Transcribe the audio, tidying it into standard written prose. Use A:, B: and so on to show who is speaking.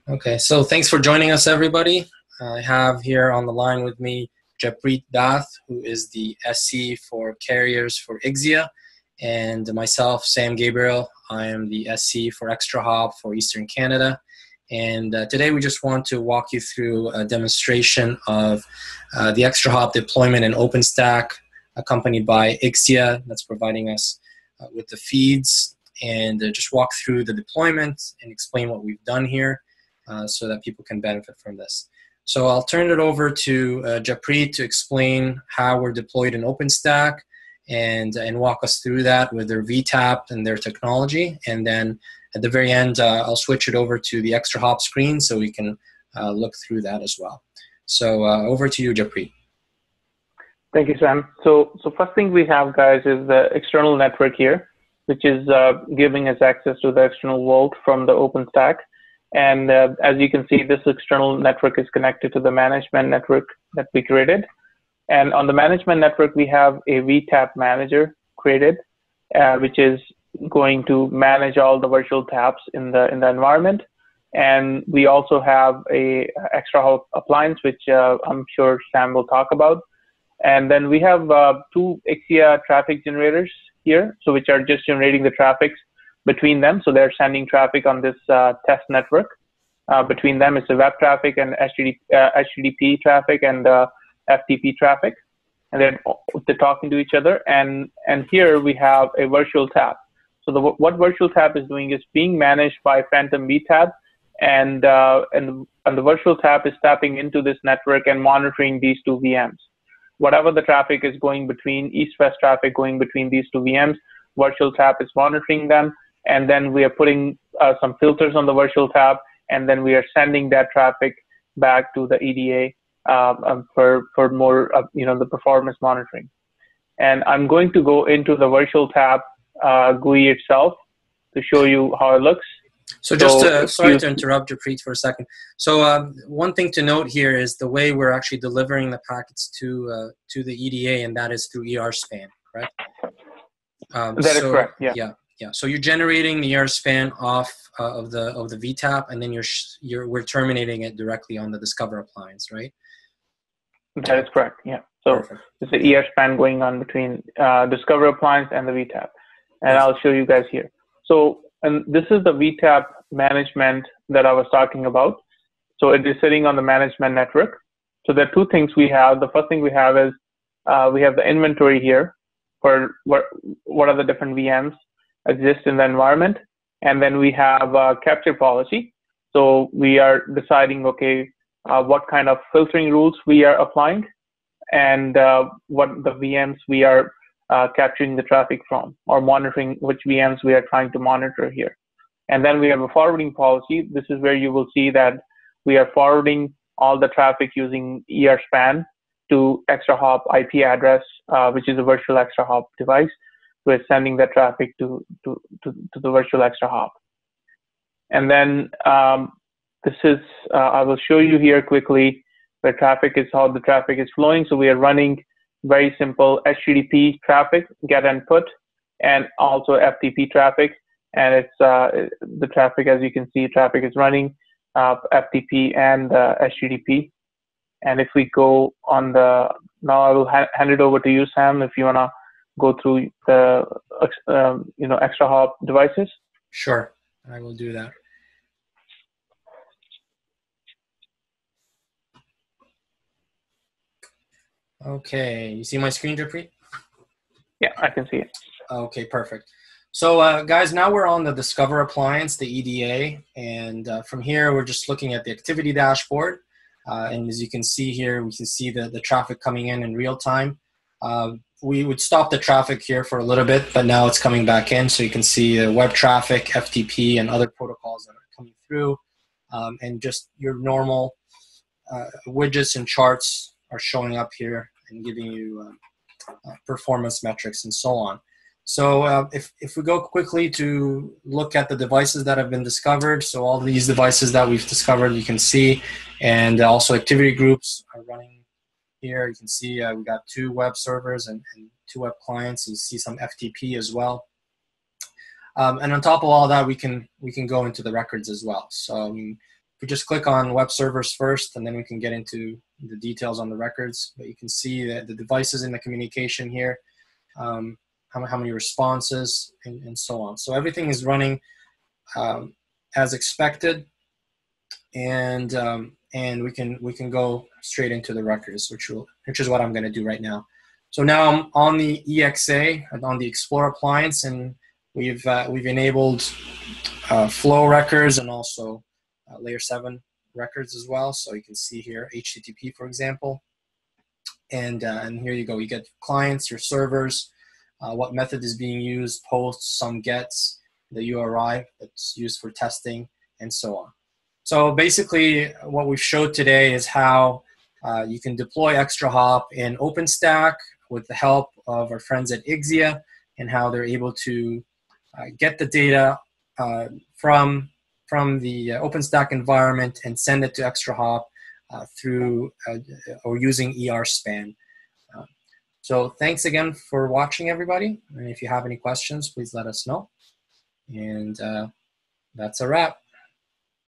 A: Okay, so thanks for joining us, everybody. I have here on the line with me Japreet Dath, who is the SC for carriers for IXIA, and myself, Sam Gabriel. I am the SC for ExtraHop for Eastern Canada. And today we just want to walk you through a demonstration of the ExtraHop deployment in OpenStack, accompanied by IXIA, that's providing us with the feeds, and just walk through the deployment and explain what we've done here. So that people can benefit from this. So I'll turn it over to Japreet to explain how we're deployed in OpenStack and walk us through that with their VTAP and their technology. And then at the very end, I'll switch it over to the ExtraHop screen so we can look through that as well. So over to you, Japreet.
B: Thank you, Sam. So first thing we have, guys, is the external network here, which is giving us access to the external vault from the OpenStack. And as you can see, this external network is connected to the management network that we created. And on the management network, we have a VTAP manager created, which is going to manage all the virtual taps in the environment. And we also have a ExtraHop appliance, which I'm sure Sam will talk about. And then we have two IXIA traffic generators here, so which are just generating the traffic between them. So they're sending traffic on this test network. Between them, it's the web traffic and HTTP traffic and FTP traffic. And they're talking to each other. And here we have a virtual tap. So what virtual tap is doing is being managed by Phantom VTAP. And the virtual tap is tapping into this network and monitoring these two VMs. Whatever the traffic is going between, east-west traffic going between these two VMs, virtual tap is monitoring them. And then we are putting some filters on the virtual tap, and then we are sending that traffic back to the EDA for more, the performance monitoring. And I'm going to go into the virtual tap GUI itself to show you how it looks.
A: So just sorry to interrupt, Japreet, for a second. So one thing to note here is the way we're actually delivering the packets to the EDA, and that is through ERSpan, correct?
B: That is correct. Yeah.
A: Yeah, so you're generating the ERSpan off of the VTAP, and then we're terminating it directly on the Discover appliance, right?
B: That is correct. Yeah. So Perfect. It's the ERSpan going on between Discover appliance and the VTAP, and I'll show you guys here. So, and this is the VTAP management that I was talking about. So it is sitting on the management network. So there are two things we have. The first thing we have is we have the inventory here for what are the different VMs exist in the environment, and then we have capture policy. So we are deciding, okay, what kind of filtering rules we are applying, and what the VMs we are capturing the traffic from, or monitoring which VMs we are trying to monitor here. And then we have a forwarding policy. This is where you will see that we are forwarding all the traffic using ERSpan to ExtraHop IP address, which is a virtual ExtraHop device. We're sending that traffic to the virtual ExtraHop. And then this is, I will show you here quickly where traffic is, how the traffic is flowing. So we are running very simple HTTP traffic, get and put, and also FTP traffic. And it's the traffic, as you can see, traffic is running FTP and HTTP. And if we go on the, now I will hand it over to you, Sam, if you wanna go through the ExtraHop devices.
A: Sure, I will do that. Okay, you see my screen, Japreet?
B: Yeah, I can see it.
A: Okay, perfect. So guys, now we're on the Discover appliance, the EDA, and from here we're just looking at the activity dashboard. And as you can see here, we can see the traffic coming in real time. We would stop the traffic here for a little bit, but now it's coming back in. So you can see web traffic, FTP, and other protocols that are coming through. And just your normal widgets and charts are showing up here and giving you performance metrics and so on. So if we go quickly to look at the devices that have been discovered, so all these devices that we've discovered, you can see, and also activity groups are running here. You can see we got 2 web servers and 2 web clients. You see some FTP as well. And on top of all that, we can go into the records as well. So we just click on web servers first, and then we can get into the details on the records. But you can see that the devices in the communication here, how many responses, and so on. So everything is running as expected, and we can go straight into the records, which is what I'm going to do right now. So now I'm on the EXA, on the Explorer appliance, and we've enabled flow records and also layer 7 records as well. So you can see here HTTP, for example, and here you go. You get clients, your servers, what method is being used, posts, some gets, the URI that's used for testing, and so on. So basically, what we've showed today is how you can deploy ExtraHop in OpenStack with the help of our friends at IXIA, and how they're able to get the data from the OpenStack environment and send it to ExtraHop through or using ER-span. So thanks again for watching, everybody. And if you have any questions, please let us know. And that's a wrap.